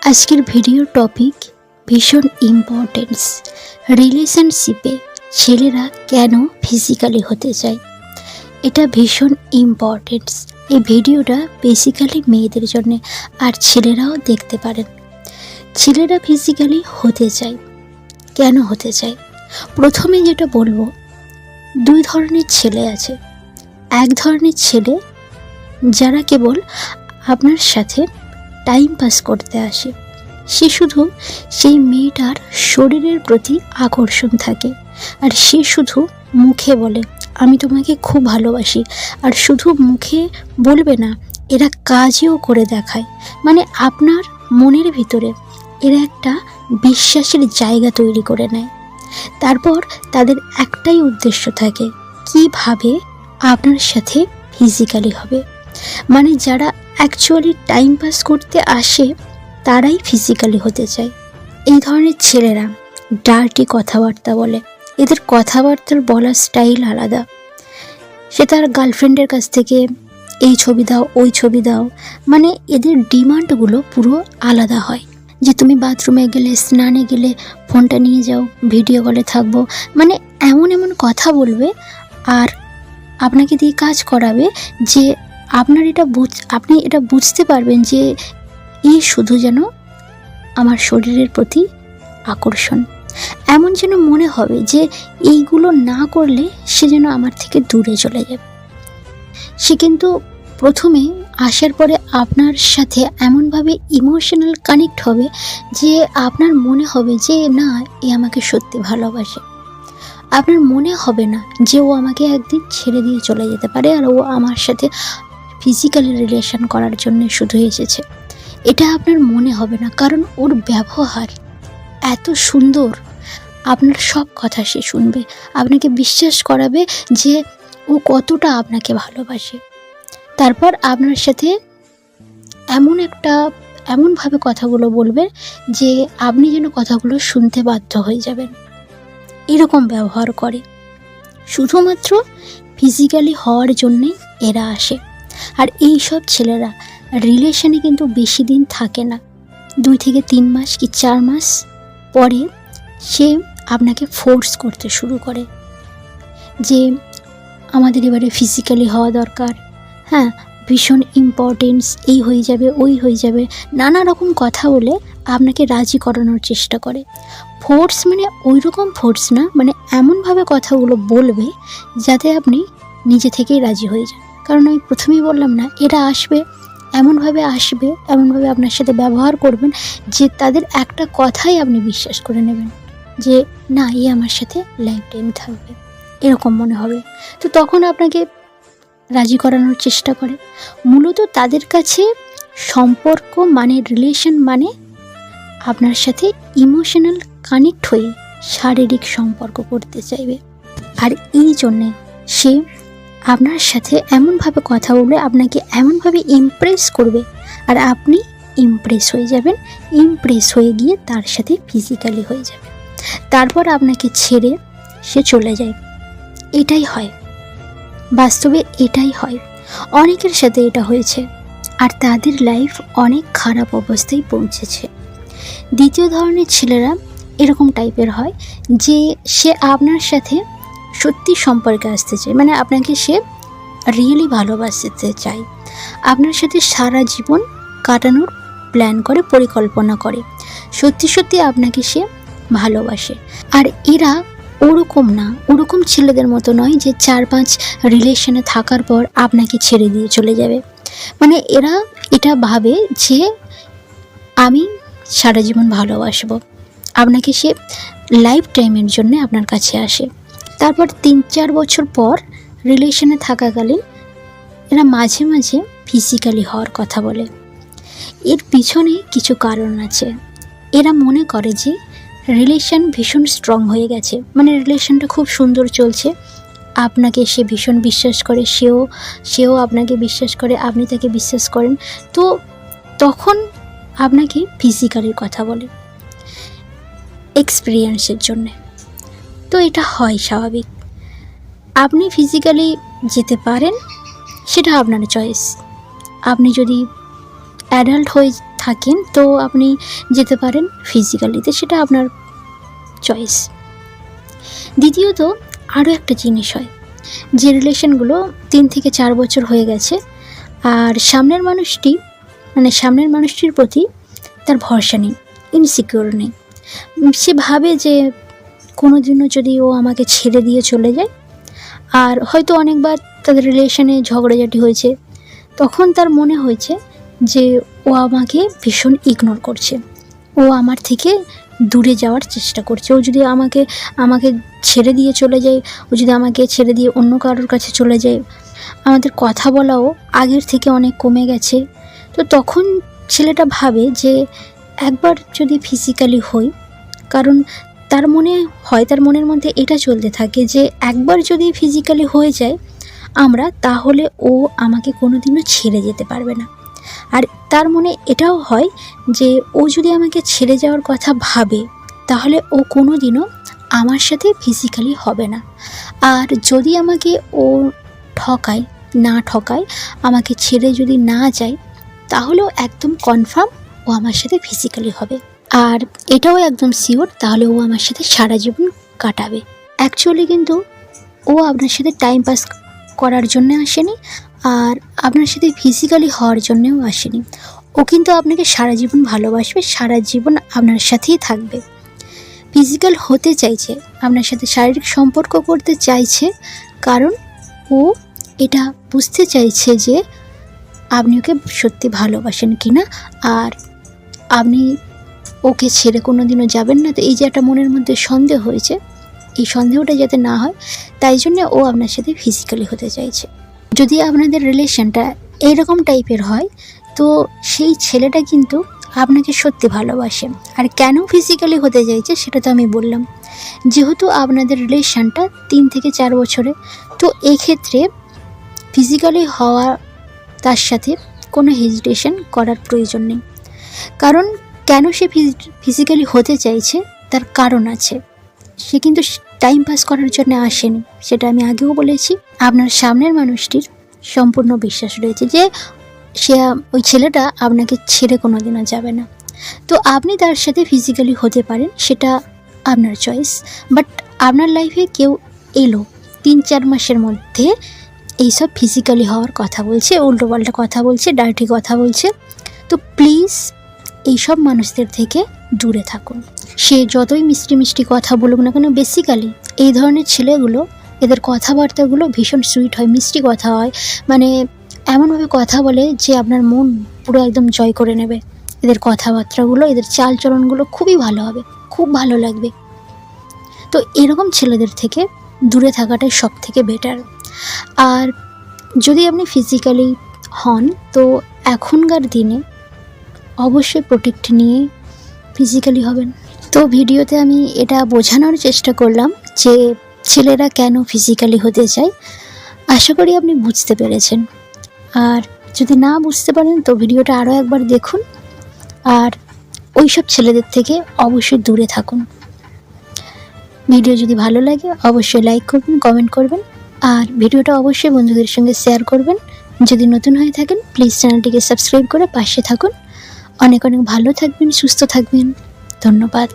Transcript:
আজকের ভিডিওর টপিক ভীষণ ইম্পর্টেন্স। রিলেশনশিপে ছেলেরা কেন ফিজিক্যালি হতে চায়, এটা ভীষণ ইম্পর্টেন্স। এই ভিডিওটা বেসিক্যালি মেয়েদের জন্য, আর ছেলেরাও দেখতে পারেন। ছেলেরা ফিজিক্যালি হতে চায়, কেন হতে চায়? প্রথমে যেটা বলবো, দুই ধরনের ছেলে আছে। এক ধরনের ছেলে যারা কেবল আপনার সাথে টাইম পাস করতে আসে, সে শুধু সেই মেয়েটার শরীরের প্রতি আকর্ষণ থাকে, আর সে শুধু মুখে বলে আমি তোমাকে খুব ভালোবাসি, আর শুধু মুখে বলবে না, এরা কাজেও করে দেখায়। মানে আপনার মনের ভিতরে এরা একটা বিশ্বাসের জায়গা তৈরি করে নেয়। তারপর তাদের একটাই উদ্দেশ্য থাকে, কিভাবে আপনার সাথে ফিজিক্যালি হবে। মানে যারা অ্যাকচুয়ালি টাইম পাস করতে আসে তারাই ফিজিক্যালি হতে চায়। এই ধরনের ছেলেরা ডার্টি কথাবার্তা বলে, এদের কথাবার্তার বলার স্টাইল আলাদা। সে তার গার্লফ্রেন্ডের কাছ থেকে এই ছবি দাও, ওই ছবি দাও, মানে এদের ডিমান্ডগুলো পুরো আলাদা হয়। যে তুমি বাথরুমে গেলে, স্নানে গেলে ফোনটা নিয়ে যাও, ভিডিও কলে থাকবো, মানে এমন এমন কথা বলবে, আর আপনাকে দিয়ে কাজ করাবে যে আপনি এটা বুঝতে পারবেন যে এই শুধু যেন আমার শরীরের প্রতি আকর্ষণ। এমন যেন মনে হবে যে এইগুলো না করলে সে যেন আমার থেকে দূরে চলে যাবে। সে কিন্তু প্রথমে আসার পরে আপনার সাথে এমনভাবে ইমোশনাল কানেক্ট হবে যে আপনার মনে হবে যে না, এ আমাকে সত্যি ভালোবাসে। আপনার মনে হবে না যে ও আমাকে একদিন ছেড়ে দিয়ে চলে যেতে পারে, আর ও আমার সাথে ফিজিক্যালি রিলেশন করার জন্য শুধু এসেছে। এটা আপনার মনে হবে না, কারণ ওর ব্যবহার এত সুন্দর। আপনার সব কথা সে শুনবে, আপনাকে বিশ্বাস করাবে যে ও কতটা আপনাকে ভালোবাসে। তারপর আপনার সাথে এমনভাবে কথাগুলো বলবে যে আপনি যেন কথাগুলো শুনতে বাধ্য হয়ে যাবেন। এরকম ব্যবহার করে, শুধুমাত্র ফিজিক্যালি হওয়ার জন্যেই এরা আসে। আর এই সব ছেলেরা রিলেশনে কিন্তু বেশি দিন থাকে না, 2 থেকে 3 মাস কি 4 মাস পরে সে আপনাকে ফোর্স করতে শুরু করে যে আমাদের এবারে ফিজিক্যালি হওয়া দরকার, হ্যাঁ ভীষণ ইম্পর্টেন্স, এই হয়ে যাবে, ওই হয়ে যাবে, নানা রকম কথা বলে আপনাকে রাজি করানোর চেষ্টা করে। ফোর্স মানে ওই রকম ফোর্স না, মানে এমনভাবে কথাগুলো বলবে যাতে আপনি নিজে থেকেই রাজি হয়ে যান। কারণ আমি প্রথমেই বললাম না, এরা এমনভাবে আসবে, এমনভাবে আপনার সাথে ব্যবহার করবেন যে তাদের একটা কথাই আপনি বিশ্বাস করে নেবেন যে না, এ আমার সাথে লাইফ টাইম থাকবে, এরকম মনে হবে। তো তখন আপনাকে রাজি করানোর চেষ্টা করে। মূলত তাদের কাছে সম্পর্ক মানে, রিলেশন মানে আপনার সাথে ইমোশনাল কানেক্ট হয়ে শারীরিক সম্পর্ক করতে চাইবে। আর এই জন্যে সে আপনার সাথে এমনভাবে কথা বলবে, আপনাকে এমনভাবে ইমপ্রেস করবে, আর আপনি ইমপ্রেস হয়ে যাবেন। ইমপ্রেস হয়ে গিয়ে তার সাথে ফিজিক্যালি হয়ে যাবে, তারপর আপনাকে ছেড়ে সে চলে যায়। এটাই হয়, বাস্তবে এটাই হয়। অনেকের সাথে এটা হয়েছে, আর তাদের লাইফ অনেক খারাপ অবস্থায় পৌঁছেছে। দ্বিতীয় ধরনের ছেলেরা এরকম টাইপের হয় যে সে আপনার সাথে সত্যি সম্পর্কে আসতে চায়, মানে আপনাকে সে রিয়েলি ভালোবাসতে চায়, আপনার সাথে সারা জীবন কাটানোর প্ল্যান করে, পরিকল্পনা করে, সত্যি সত্যি আপনাকে সে ভালোবাসে। আর এরা ওরকম না, ওরকম ছেলেদের মতো নয় যে 4-5 রিলেশনে থাকার পর আপনাকে ছেড়ে দিয়ে চলে যাবে। মানে এরা এটা ভাবে যে আমি সারা জীবন ভালোবাসবো, আপনাকে সে লাইফ টাইমের জন্য আপনার কাছে আসে। তারপর 3-4 বছর পর রিলেশনে থাকাকালীন এরা মাঝে মাঝে ফিজিক্যালি হওয়ার কথা বলে। এর পিছনে কিছু কারণ আছে। এরা মনে করে যে রিলেশন ভীষণ স্ট্রং হয়ে গেছে, মানে রিলেশনটা খুব সুন্দর চলছে, আপনাকে সে ভীষণ বিশ্বাস করে, সেও আপনাকে বিশ্বাস করে, আপনি তাকে বিশ্বাস করেন, তো তখন আপনাকে ফিজিক্যালির কথা বলে এক্সপিরিয়েন্সের জন্যে। তো এটা হয় স্বাভাবিক। আপনি ফিজিক্যালি যেতে পারেন, সেটা আপনার চয়েস। আপনি যদি অ্যাডাল্ট হয়ে থাকেন তো আপনি যেতে পারেন ফিজিক্যালিতে, সেটা আপনার চয়েস। দ্বিতীয়ত আরও একটা জিনিস হয়, যে রিলেশনগুলো 3 থেকে 4 বছর হয়ে গেছে আর সামনের মানুষটির প্রতি তার ভরসা নেই, ইনসিকিউর নেই। সে ভাবে যে কোনো দিনও যদি ও আমাকে ছেড়ে দিয়ে চলে যায়, আর হয়তো অনেকবার তাদের রিলেশনে ঝগড়াঝাটি হয়েছে, তখন তার মনে হয়েছে যে ও আমাকে ভীষণ ইগনোর করছে, ও আমার থেকে দূরে যাওয়ার চেষ্টা করছে। ও যদি আমাকে ছেড়ে দিয়ে চলে যায়, ও যদি আমাকে ছেড়ে দিয়ে অন্য কারোর কাছে চলে যায়, আমাদের কথা বলাও আগের থেকে অনেক কমে গেছে। তো তখন ছেলেটা ভাবে যে একবার যদি ফিজিক্যালি হই, কারণ তার মনের মধ্যে এটা চলতে থাকে যে একবার যদি ফিজিক্যালি হয়ে যায় আমরা, তাহলে ও আমাকে কোনোদিনও ছেড়ে যেতে পারবে না। আর তার মনে এটাও হয় যে ও যদি আমাকে ছেড়ে যাওয়ার কথা ভাবে, তাহলে ও কোনোদিনও আমার সাথে ফিজিক্যালি হবে না। আর যদি আমাকে ও না ঠকায়, আমাকে ছেড়ে যদি না যায়, তাহলেও একদম কনফার্ম ও আমার সাথে ফিজিক্যালি হবে। আর এটাও একদম শিওর, তাহলে ও আমার সাথে সারা জীবন কাটাবে। অ্যাকচুয়ালি কিন্তু ও আপনার সাথে টাইম পাস করার জন্য আসেনি, আর আপনার সাথে ফিজিক্যালি হওয়ার জন্যও আসেনি। ও কিন্তু আপনাকে সারা জীবন ভালোবাসবে, সারা জীবন আপনার সাথেই থাকবে। ফিজিক্যাল হতে চাইছে, আপনার সাথে শারীরিক সম্পর্ক করতে চাইছে, কারণ ও এটা বুঝতে চাইছে যে আপনি ওকে সত্যি ভালোবাসেন কিনা, আর আপনি ওকে ছেড়ে কোনো দিনও যাবেন না। তো এই যে একটা মনের মধ্যে সন্দেহ হয়েছে, এই সন্দেহটা যাতে না হয়, তাই জন্য ও আপনার সাথে ফিজিক্যালি হতে চাইছে। যদি আপনাদের রিলেশনটা এইরকম টাইপের হয়, তো সেই ছেলেটা কিন্তু আপনাকে সত্যি ভালোবাসে। আর কেন ফিজিক্যালি হতে চাইছে সেটা তো আমি বললাম, যেহেতু আপনাদের রিলেশনটা 3 থেকে 4 বছরে, তো এক্ষেত্রে ফিজিক্যালি হওয়া তার সাথে কোনো হেজিটেশন করার প্রয়োজন নেই। কারণ কেন সে ফিজিক্যালি হতে চাইছে তার কারণ আছে। সে কিন্তু টাইম পাস করার জন্য আসেনি, সেটা আমি আগেও বলেছি। আপনার সামনের মানুষটির সম্পূর্ণ বিশ্বাস রয়েছে যে ওই ছেলেটা আপনাকে ছেড়ে কোনো দিনও যাবে না। তো আপনি তার সাথে ফিজিক্যালি হতে পারেন, সেটা আপনার চয়েস। বাট আপনার লাইফে কেউ এলো 3-4 মাসের মধ্যে এইসব ফিজিক্যালি হওয়ার কথা বলছে, উল্টোপাল্টা কথা বলছে, ডার্টি কথা বলছে, তো প্লিজ এইসব মানুষদের থেকে দূরে থাকুন। সে যতই মিষ্টি মিষ্টি কথা বলুক না কেন, বেসিক্যালি এই ধরনের ছেলেগুলো, এদের কথাবার্তাগুলো ভীষণ সুইট হয়, মিষ্টি কথা হয়, মানে এমনভাবে কথা বলে যে আপনার মন পুরো একদম জয় করে নেবে। এদের কথাবার্তাগুলো, এদের চালচলনগুলো খুবই ভালো হবে, খুব ভালো লাগবে। তো এরকম ছেলেদের থেকে দূরে থাকাটাই সব থেকে বেটার। আর যদি আপনি ফিজিক্যালি হন, তো এখনকার দিনে অবশ্যই প্রোটেক্ট নিয়ে ফিজিক্যালি হবেন। তো ভিডিওতে আমি এটা বোঝানোর চেষ্টা করলাম যে ছেলেরা কেন ফিজিক্যালি হতে চায়। আশা করি আপনি বুঝতে পেরেছেন। আর যদি না বুঝতে পারেন তো ভিডিওটা আরও একবার দেখুন, আর ওই সব ছেলেদের থেকে অবশ্যই দূরে থাকুন। ভিডিও যদি ভালো লাগে অবশ্যই লাইক করবেন, কমেন্ট করবেন, আর ভিডিওটা অবশ্যই বন্ধুদের সঙ্গে শেয়ার করবেন। যদি নতুন হয়ে থাকেন প্লিজ চ্যানেলটিকে সাবস্ক্রাইব করে পাশে থাকুন। অনেক অনেক ভালো থাকবেন, সুস্থ থাকবেন। ধন্যবাদ।